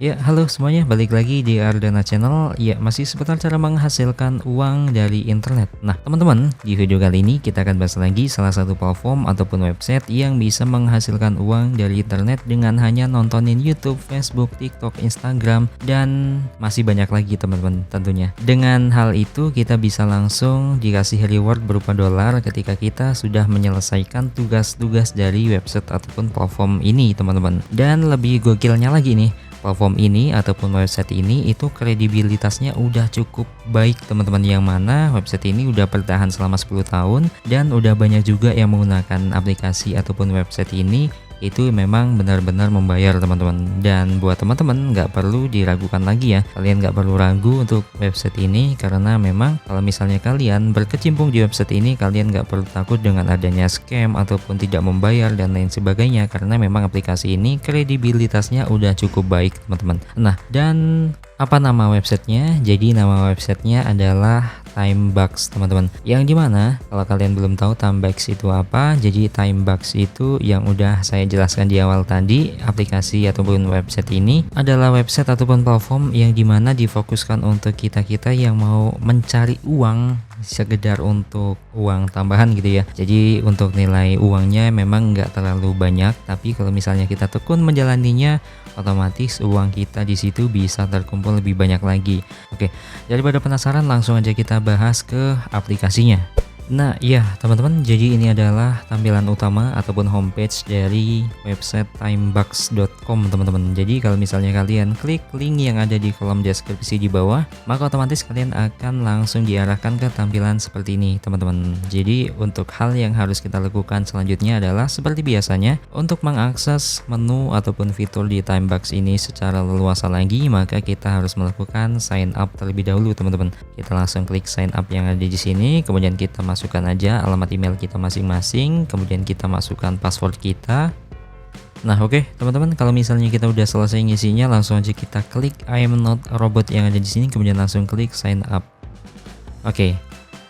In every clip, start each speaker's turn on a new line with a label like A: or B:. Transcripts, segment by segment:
A: Ya, halo semuanya, balik lagi di Ardana Channel. Ya, masih seputar cara menghasilkan uang dari internet. Nah, teman-teman, di video kali ini kita akan bahas lagi salah satu platform ataupun website yang bisa menghasilkan uang dari internet dengan hanya nontonin YouTube, Facebook, TikTok, Instagram, dan masih banyak lagi teman-teman tentunya. Dengan hal itu, kita bisa langsung dikasih reward berupa dolar ketika kita sudah menyelesaikan tugas-tugas dari website ataupun platform ini, teman-teman. Dan lebih gokilnya lagi nih, platform ini ataupun website ini itu kredibilitasnya udah cukup baik teman-teman, yang mana website ini udah bertahan selama 10 tahun dan udah banyak juga yang menggunakan aplikasi ataupun website ini. Itu memang benar-benar membayar teman-teman, dan buat teman-teman nggak perlu diragukan lagi ya, kalian nggak perlu ragu untuk website ini, karena memang kalau misalnya kalian berkecimpung di website ini, kalian nggak perlu takut dengan adanya scam ataupun tidak membayar dan lain sebagainya, karena memang aplikasi ini kredibilitasnya udah cukup baik teman-teman. Nah, dan apa nama websitenya? Jadi nama websitenya adalah Timebugz teman-teman. Yang dimana kalau kalian belum tahu Timebugz itu apa, jadi Timebugz itu yang udah saya jelaskan di awal tadi, aplikasi ataupun website ini adalah website ataupun platform yang dimana difokuskan untuk kita-kita yang mau mencari uang sekedar untuk uang tambahan gitu ya. Jadi untuk nilai uangnya memang nggak terlalu banyak, tapi kalau misalnya kita tekun menjalaninya, otomatis uang kita di situ bisa terkumpul lebih banyak lagi. Oke, daripada penasaran, langsung aja kita bahas ke aplikasinya. Nah iya teman-teman, jadi ini adalah tampilan utama ataupun homepage dari website timebugz.com teman-teman. Jadi kalau misalnya kalian klik link yang ada di kolom deskripsi di bawah, maka otomatis kalian akan langsung diarahkan ke tampilan seperti ini teman-teman. Jadi untuk hal yang harus kita lakukan selanjutnya adalah seperti biasanya, untuk mengakses menu ataupun fitur di Timebugz ini secara leluasa lagi, maka kita harus melakukan sign up terlebih dahulu teman-teman. Kita langsung klik sign up yang ada di sini, kemudian kita masukkan aja alamat email kita masing-masing, kemudian kita masukkan password kita. Nah oke, teman-teman, kalau misalnya kita udah selesai ngisinya, langsung aja kita klik I am not a robot yang ada di sini, kemudian langsung klik sign up. Oke,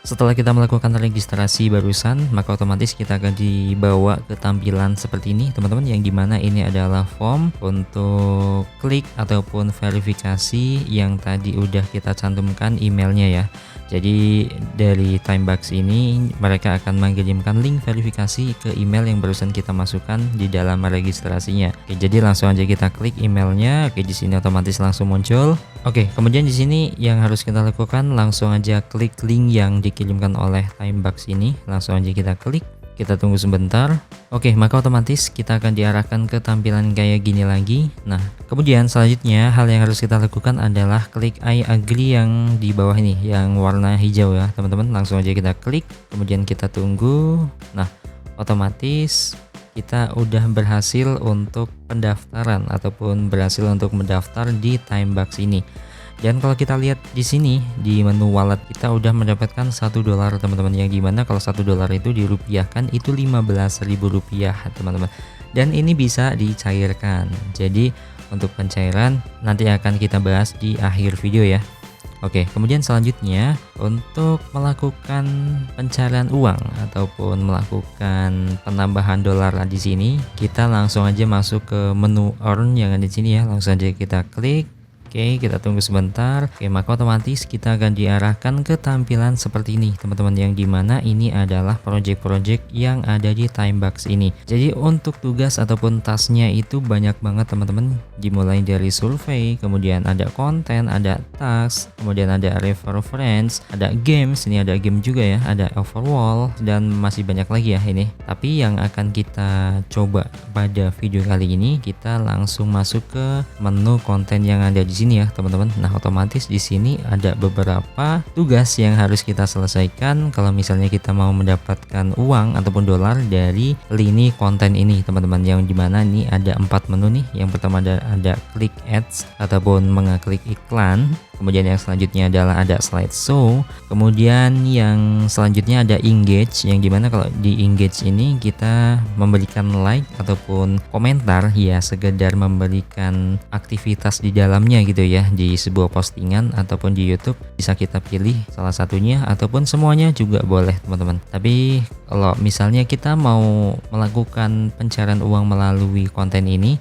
A: setelah kita melakukan registrasi barusan, maka otomatis kita akan dibawa ke tampilan seperti ini teman-teman, yang dimana ini adalah form untuk klik ataupun verifikasi yang tadi udah kita cantumkan emailnya ya. Jadi dari Timebugz ini mereka akan mengirimkan link verifikasi ke email yang barusan kita masukkan di dalam registrasinya. Oke, jadi langsung aja kita klik emailnya. Oke, di sini otomatis langsung muncul. Oke, kemudian di sini yang harus kita lakukan, langsung aja klik link yang dikirimkan oleh Timebugz ini. Langsung aja kita klik. Kita tunggu sebentar. Oke, maka otomatis kita akan diarahkan ke tampilan kayak gini lagi. Nah, kemudian selanjutnya hal yang harus kita lakukan adalah klik I agree yang di bawah ini, yang warna hijau ya teman-teman. Langsung aja kita klik, kemudian kita tunggu. Nah, otomatis kita udah berhasil untuk pendaftaran ataupun berhasil untuk mendaftar di Timebugz ini. Dan kalau kita lihat di sini di menu wallet, kita udah mendapatkan $1 teman-teman, yang dimana kalau $1 itu dirupiahkan itu Rp15.000 teman-teman. Dan ini bisa dicairkan. Jadi untuk pencairan nanti akan kita bahas di akhir video ya. Oke, kemudian selanjutnya untuk melakukan pencarian uang ataupun melakukan penambahan dolar di sini, kita langsung aja masuk ke menu earn yang ada di sini ya. Langsung aja kita klik. Oke, kita tunggu sebentar. Oke, maka otomatis kita akan diarahkan ke tampilan seperti ini teman-teman, yang dimana ini adalah project-project yang ada di Timebugz ini. Jadi untuk tugas ataupun tasnya itu banyak banget teman-teman, dimulai dari survei, kemudian ada konten, ada task, kemudian ada refer friends, ada games, ini ada game juga ya, ada overall, dan masih banyak lagi ya ini. Tapi yang akan kita coba pada video kali ini, kita langsung masuk ke menu konten yang ada di sini ya teman-teman. Nah, otomatis di sini ada beberapa tugas yang harus kita selesaikan kalau misalnya kita mau mendapatkan uang ataupun dolar dari lini konten ini teman-teman, yang dimana ini ada 4 menu nih. Yang pertama ada klik ads ataupun mengeklik iklan. Kemudian yang selanjutnya adalah ada slideshow. Kemudian yang selanjutnya ada engage, yang dimana kalau di engage ini kita memberikan like ataupun komentar, ya sekedar memberikan aktivitas di dalamnya gitu ya, di sebuah postingan ataupun di YouTube. Bisa kita pilih salah satunya ataupun semuanya juga boleh teman-teman. Tapi kalau misalnya kita mau melakukan pencarian uang melalui konten ini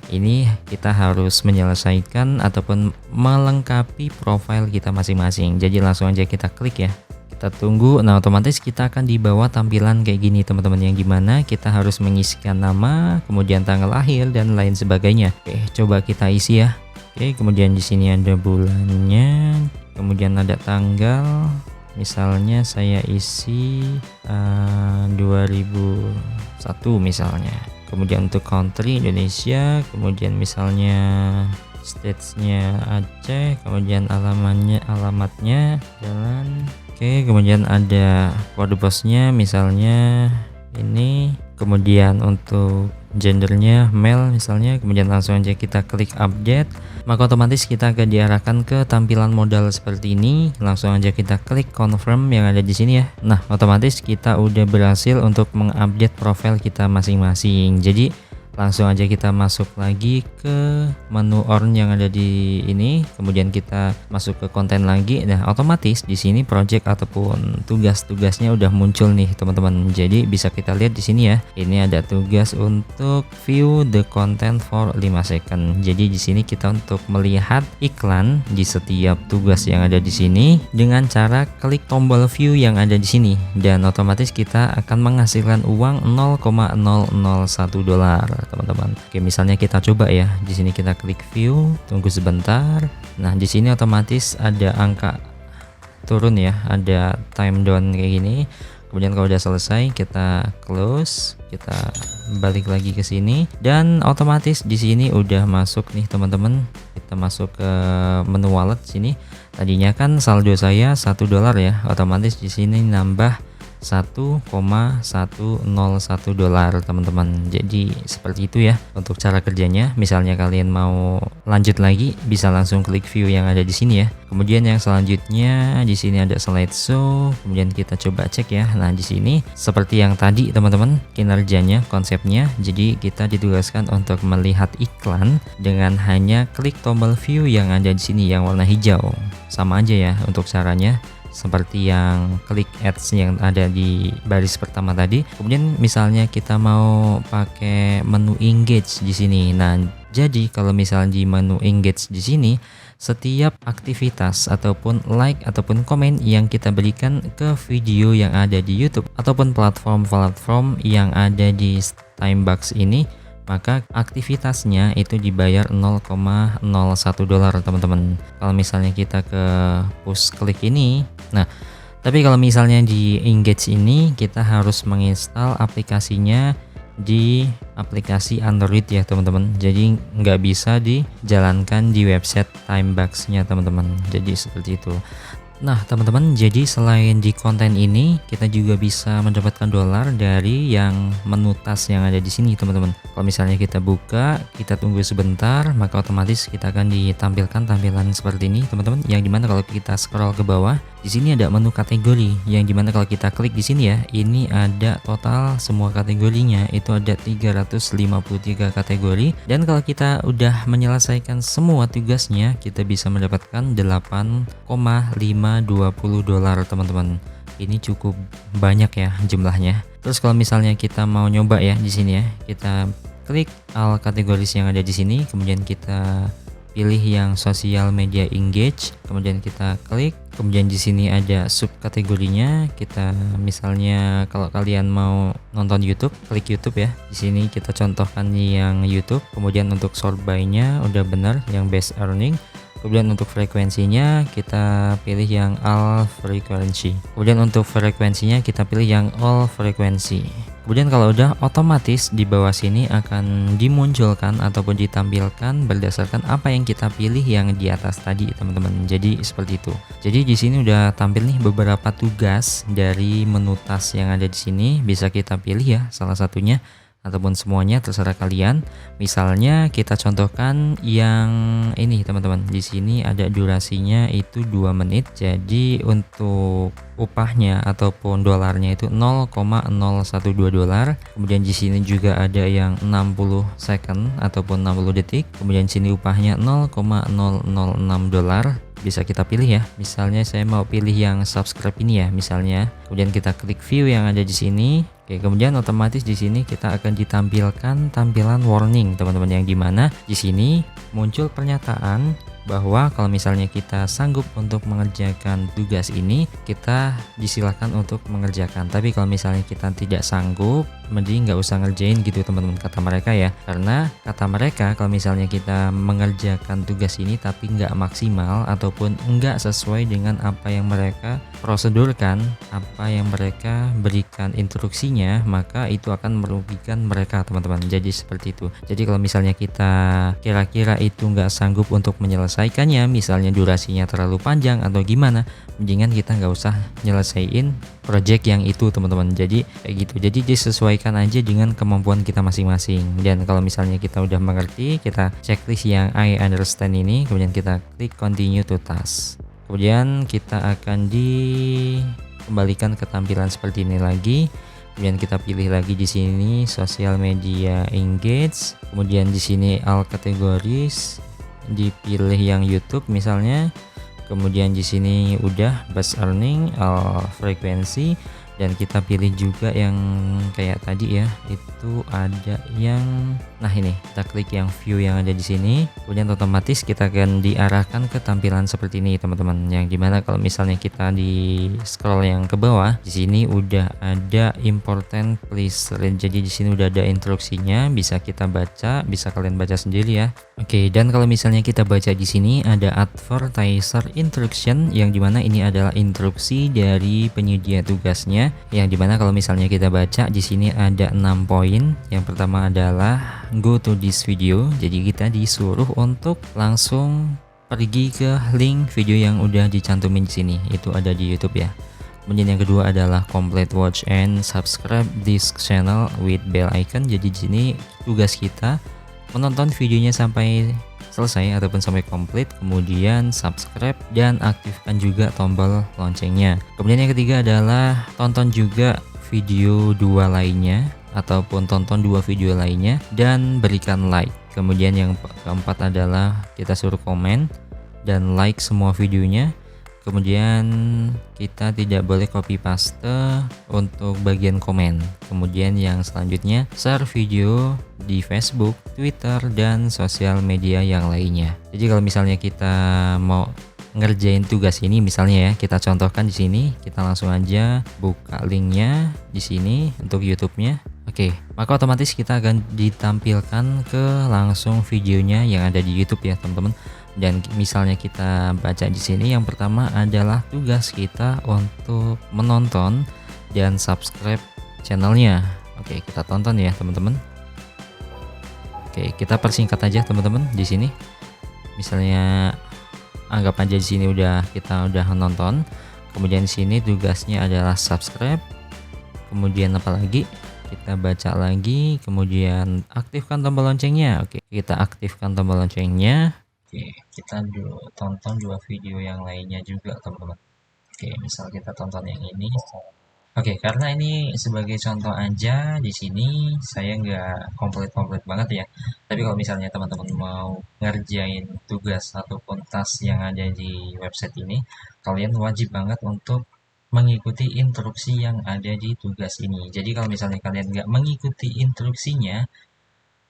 A: kita harus menyelesaikan ataupun melengkapi profil kita masing-masing. Jadi langsung aja kita klik ya. Kita tunggu. Nah, otomatis kita akan dibawa tampilan kayak gini teman-teman, yang gimana kita harus mengisikan nama, kemudian tanggal lahir dan lain sebagainya. Oke, coba kita isi ya. Oke, kemudian di sini ada bulannya, kemudian ada tanggal. Misalnya saya isi 2001 misalnya. Kemudian untuk country Indonesia, kemudian misalnya statesnya Aceh, kemudian alamatnya jalan. Oke, kemudian ada kode posnya misalnya ini, kemudian untuk gendernya male misalnya, kemudian langsung aja kita klik update, maka otomatis kita akan diarahkan ke tampilan modal seperti ini. Langsung aja kita klik confirm yang ada di sini ya. Nah, otomatis kita udah berhasil untuk mengupdate profil kita masing-masing. Jadi langsung aja kita masuk lagi ke menu earn yang ada di ini, kemudian kita masuk ke konten lagi. Nah, otomatis di sini project ataupun tugas-tugasnya udah muncul nih teman-teman. Jadi bisa kita lihat di sini ya. Ini ada tugas untuk view the content for 5 second. Jadi di sini kita untuk melihat iklan di setiap tugas yang ada di sini dengan cara klik tombol view yang ada di sini, dan otomatis kita akan menghasilkan uang 0,001 dolar. Teman-teman. Oke, misalnya kita coba ya. Di sini kita klik view, tunggu sebentar. Nah, di sini otomatis ada angka turun ya, ada time down kayak gini. Kemudian kalau udah selesai kita close, kita balik lagi ke sini dan otomatis di sini udah masuk nih teman-teman. Kita masuk ke menu wallet sini. Tadinya kan saldo saya 1 dolar ya. Otomatis di sini nambah 1,101 dolar teman-teman. Jadi seperti itu ya untuk cara kerjanya. Misalnya kalian mau lanjut lagi, bisa langsung klik view yang ada di sini ya. Kemudian yang selanjutnya di sini ada slideshow. Kemudian kita coba cek ya. Nah, di sini seperti yang tadi teman-teman, kinerjanya, konsepnya. Jadi kita ditugaskan untuk melihat iklan dengan hanya klik tombol view yang ada di sini yang warna hijau. Sama aja ya untuk caranya, seperti yang klik ads yang ada di baris pertama tadi. Kemudian misalnya kita mau pakai menu engage di sini. Nah, jadi kalau misalnya di menu engage di sini, setiap aktivitas ataupun like ataupun komen yang kita berikan ke video yang ada di YouTube ataupun platform-platform yang ada di Timebox ini, maka aktivitasnya itu dibayar 0,01 dolar teman-teman. Kalau misalnya kita ke push klik ini, nah tapi kalau misalnya di engage ini kita harus menginstal aplikasinya di aplikasi Android ya teman-teman. Jadi nggak bisa dijalankan di website Timebox-nya teman-teman. Jadi seperti itu. Nah teman-teman, jadi selain di konten ini kita juga bisa mendapatkan dolar dari yang menu task yang ada di sini teman-teman. Kalau misalnya kita buka, kita tunggu sebentar, maka otomatis kita akan ditampilkan tampilan seperti ini teman-teman. Yang dimana kalau kita scroll ke bawah, di sini ada menu kategori. Yang dimana kalau kita klik di sini ya, ini ada total semua kategorinya. Itu ada 353 kategori. Dan kalau kita udah menyelesaikan semua tugasnya, kita bisa mendapatkan 8,520 dolar teman-teman. Ini cukup banyak ya jumlahnya. Terus kalau misalnya kita mau nyoba ya di sini ya, kita klik all kategoris yang ada di sini, kemudian kita pilih yang sosial media engage, kemudian kita klik, kemudian di sini ada subkategorinya. Kita misalnya kalau kalian mau nonton YouTube, klik YouTube ya. Di sini kita contohkan yang YouTube, kemudian untuk sort by-nya udah benar yang best earning. Kemudian untuk frekuensinya kita pilih yang all frequency. Kemudian untuk frekuensinya kita pilih yang all frequency. Kemudian kalau udah, otomatis di bawah sini akan dimunculkan ataupun ditampilkan berdasarkan apa yang kita pilih yang di atas tadi teman-teman. Jadi seperti itu. Jadi di sini udah tampil nih beberapa tugas dari menu task yang ada di sini. Bisa kita pilih ya salah satunya. ataupun semuanya terserah kalian. Misalnya kita contohkan yang ini teman-teman. Di sini ada durasinya itu 2 menit. Jadi untuk upahnya ataupun dolarnya itu 0,012 dolar. Kemudian di sini juga ada yang 60 second ataupun 60 detik. Kemudian sini upahnya 0,006 dolar. Bisa kita pilih ya. Misalnya saya mau pilih yang subscribe ini ya, misalnya. Kemudian kita klik view yang ada di sini. Oke, kemudian otomatis di sini kita akan ditampilkan tampilan warning teman-teman, yang dimana di sini muncul pernyataan bahwa kalau misalnya kita sanggup untuk mengerjakan tugas ini, kita disilakan untuk mengerjakan. Tapi kalau misalnya kita tidak sanggup, mending nggak usah ngerjain gitu teman-teman, kata mereka ya. Karena kata mereka kalau misalnya kita mengerjakan tugas ini tapi nggak maksimal ataupun nggak sesuai dengan apa yang mereka prosedurkan, apa yang mereka berikan instruksinya, maka itu akan merugikan mereka teman-teman. Jadi seperti itu. Jadi kalau misalnya kita kira-kira itu nggak sanggup untuk menyelesaikannya, misalnya durasinya terlalu panjang atau gimana, mendingan kita nggak usah nyelesain project yang itu teman-teman. Jadi kayak gitu. Jadi disesuaikan aja dengan kemampuan kita masing-masing. Dan kalau misalnya kita udah mengerti, kita checklist yang I understand ini, kemudian kita klik continue to task. Kemudian kita akan dikembalikan ke tampilan seperti ini lagi. Kemudian kita pilih lagi di sini sosial media engage. Kemudian di sini all categories, dipilih yang YouTube misalnya. Kemudian di sini udah bus earning, all frequency, dan kita pilih juga yang kayak tadi ya, itu ada yang ini kita klik yang view yang ada di sini. Kemudian otomatis kita akan diarahkan ke tampilan seperti ini teman-teman, yang dimana kalau misalnya kita di scroll yang ke bawah, di sini udah ada important please read. Jadi di sini udah ada instruksinya, bisa kita baca, bisa kalian baca sendiri ya. Oke, dan kalau misalnya kita baca di sini ada advertiser instruction, yang dimana ini adalah instruksi dari penyedia tugasnya, yang dimana kalau misalnya kita baca di sini ada 6 poin. Yang pertama adalah go to this video, jadi kita disuruh untuk langsung pergi ke link video yang udah dicantumin di sini, itu ada di YouTube ya. Kemudian yang kedua adalah complete watch and subscribe this channel with bell icon. Jadi di sini tugas kita menonton videonya sampai selesai ataupun sampai komplit, kemudian subscribe dan aktifkan juga tombol loncengnya. Kemudian yang ketiga adalah tonton juga video 2 lainnya ataupun tonton 2 video lainnya dan berikan like. Kemudian yang keempat adalah kita suruh komen dan like semua videonya. Kemudian kita tidak boleh copy paste untuk bagian komen. Kemudian yang selanjutnya share video di Facebook, Twitter, dan sosial media yang lainnya. Jadi kalau misalnya kita mau ngerjain tugas ini, misalnya ya, kita contohkan di sini, kita langsung aja buka linknya di sini untuk YouTube-nya. Oke, maka otomatis kita akan ditampilkan ke langsung videonya yang ada di YouTube ya teman-teman. Dan misalnya kita baca di sini, yang pertama adalah tugas kita untuk menonton dan subscribe channelnya. Oke, kita tonton ya teman-teman. Oke, kita persingkat aja teman-teman di sini. Misalnya anggap aja di sini kita udah nonton. Kemudian di sini tugasnya adalah subscribe. Kemudian apalagi? Kita baca lagi, kemudian aktifkan tombol loncengnya. Oke, kita aktifkan tombol loncengnya. Oke, kita tonton 2 video yang lainnya juga teman-teman. Oke, misal kita tonton yang ini. Oke, karena ini sebagai contoh aja, di sini saya nggak komplit banget ya. Tapi kalau misalnya teman-teman mau ngerjain tugas ataupun task yang ada di website ini, kalian wajib banget untuk mengikuti instruksi yang ada di tugas ini. Jadi kalau misalnya kalian nggak mengikuti instruksinya,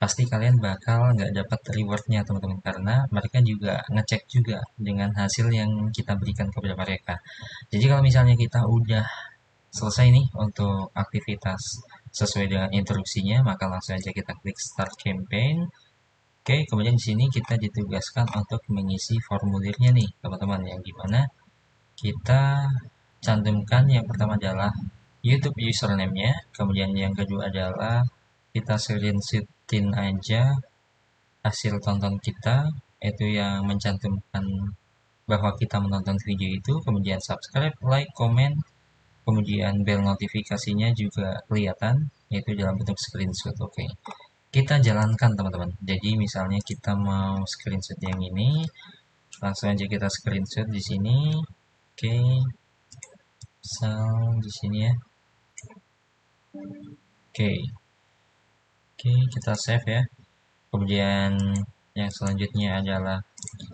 A: pasti kalian bakal nggak dapat rewardnya teman-teman, karena mereka juga ngecek juga dengan hasil yang kita berikan kepada mereka. Jadi kalau misalnya kita udah selesai nih untuk aktivitas sesuai dengan instruksinya, maka langsung aja kita klik start campaign. Oke, kemudian di sini kita ditugaskan untuk mengisi formulirnya nih teman-teman, yang dimana kita cantumkan yang pertama adalah YouTube username-nya, kemudian yang kedua adalah kita screenshotin aja hasil tonton kita, itu yang mencantumkan bahwa kita menonton video itu, kemudian subscribe, like, comment, kemudian bel notifikasinya juga kelihatan, yaitu dalam bentuk screenshot. Oke, kita jalankan teman-teman. Jadi misalnya kita mau screenshot yang ini, langsung aja kita screenshot di sini. Oke, misal di sini ya. Oke, oke, kita save ya. Kemudian yang selanjutnya adalah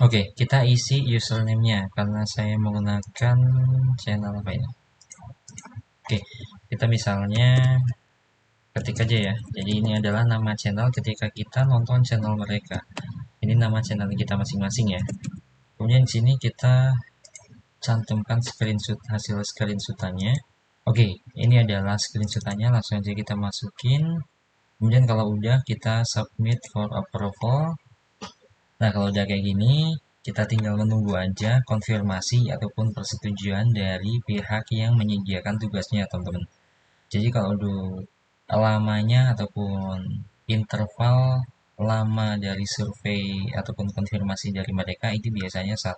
A: oke, kita isi username-nya karena saya menggunakan channel apa ini. Oke, kita misalnya ketik aja ya. Jadi ini adalah nama channel ketika kita nonton channel mereka. Ini nama channel kita masing-masing ya. Kemudian di sini kita cantumkan screenshot hasil screenshotannya. Oke, ini adalah screenshotannya, langsung aja kita masukin. Kemudian kalau udah kita submit for approval. Nah, kalau udah kayak gini, kita tinggal menunggu aja konfirmasi ataupun persetujuan dari pihak yang menyediakan tugasnya, teman-teman. Jadi kalau udah lamanya ataupun interval lama dari survei ataupun konfirmasi dari mereka itu biasanya 1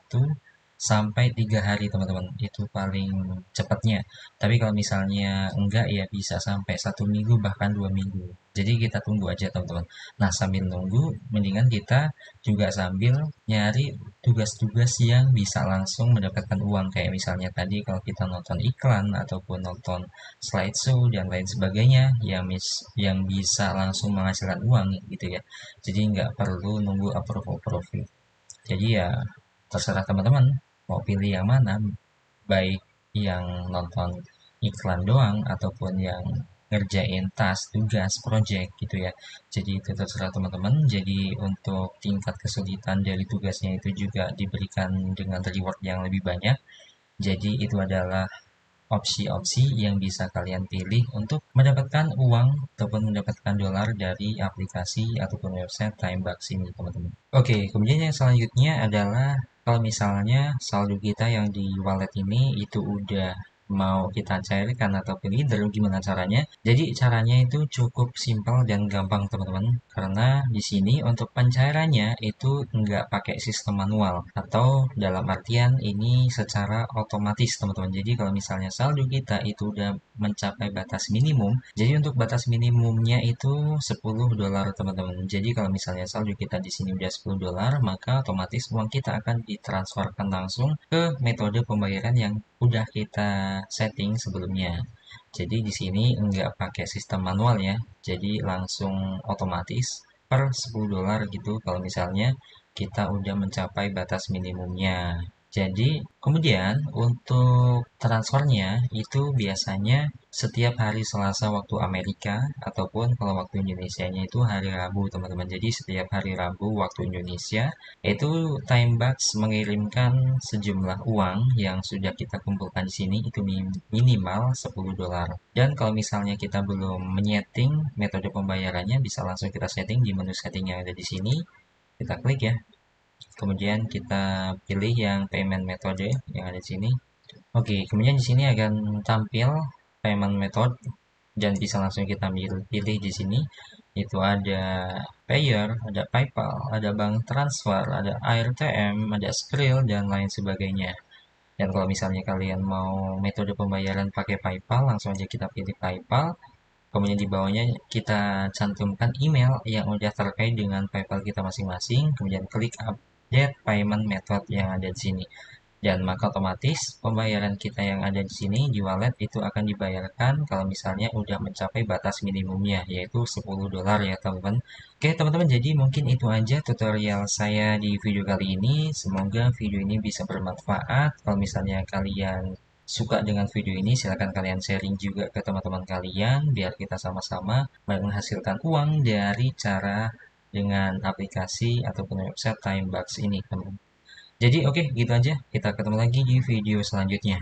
A: sampai 3 hari teman-teman, itu paling cepatnya. Tapi kalau misalnya enggak ya bisa sampai 1 minggu bahkan 2 minggu. Jadi kita tunggu aja teman-teman. Nah, sambil nunggu mendingan kita juga sambil nyari tugas-tugas yang bisa langsung mendapatkan uang, kayak misalnya tadi kalau kita nonton iklan ataupun nonton slideshow dan lain sebagainya yang bisa langsung menghasilkan uang gitu ya. Jadi nggak perlu nunggu approve. Jadi ya terserah teman-teman mau pilih yang mana, baik yang nonton iklan doang ataupun yang ngerjain tas, tugas, project gitu ya. Jadi itu terserah teman-teman. Jadi untuk tingkat kesulitan dari tugasnya itu juga diberikan dengan reward yang lebih banyak. Jadi itu adalah opsi-opsi yang bisa kalian pilih untuk mendapatkan uang ataupun mendapatkan dolar dari aplikasi ataupun website Timebox ini, teman-teman. Oke, kemudian yang selanjutnya adalah kalau misalnya saldo kita yang di wallet ini itu udah mau kita cairkan ataupun leader, gimana caranya? Jadi caranya itu cukup simpel dan gampang teman-teman, karena di sini untuk pencairannya itu nggak pakai sistem manual atau dalam artian ini secara otomatis teman-teman. Jadi kalau misalnya saldo kita itu udah mencapai batas minimum, jadi untuk batas minimumnya itu 10 dolar teman-teman. Jadi kalau misalnya saldo kita di sini udah 10 dolar, maka otomatis uang kita akan ditransferkan langsung ke metode pembayaran yang udah kita setting sebelumnya. Jadi di sini nggak pakai sistem manual ya. Jadi langsung otomatis per 10 dolar gitu kalau misalnya kita udah mencapai batas minimumnya. Jadi kemudian untuk transfernya itu biasanya setiap hari Selasa waktu Amerika ataupun kalau waktu Indonesianya itu hari Rabu teman-teman. Jadi setiap hari Rabu waktu Indonesia itu Timebox mengirimkan sejumlah uang yang sudah kita kumpulkan di sini itu minimal 10 dolar. Dan kalau misalnya kita belum menyeting metode pembayarannya bisa langsung kita setting di menu setting yang ada di sini. Kita klik ya. Kemudian kita pilih yang payment metode yang ada di sini. Oke, kemudian di sini akan tampil payment method dan bisa langsung kita pilih di sini. Itu ada Payer, ada PayPal, ada bank transfer, ada AirTM, ada Skrill dan lain sebagainya. Dan kalau misalnya kalian mau metode pembayaran pakai PayPal, langsung aja kita pilih PayPal. Kemudian di bawahnya kita cantumkan email yang udah terkait dengan PayPal kita masing-masing. Kemudian klik update payment method yang ada di sini. Dan maka otomatis pembayaran kita yang ada di sini di wallet itu akan dibayarkan kalau misalnya udah mencapai batas minimumnya yaitu 10 dolar ya teman-teman. Oke teman-teman, jadi mungkin itu aja tutorial saya di video kali ini. Semoga video ini bisa bermanfaat. Kalau misalnya kalian suka dengan video ini, silahkan kalian sharing juga ke teman-teman kalian biar kita sama-sama menghasilkan uang dari cara dengan aplikasi ataupun website Timebox ini teman-teman. Jadi oke, gitu aja. Kita ketemu lagi di video selanjutnya.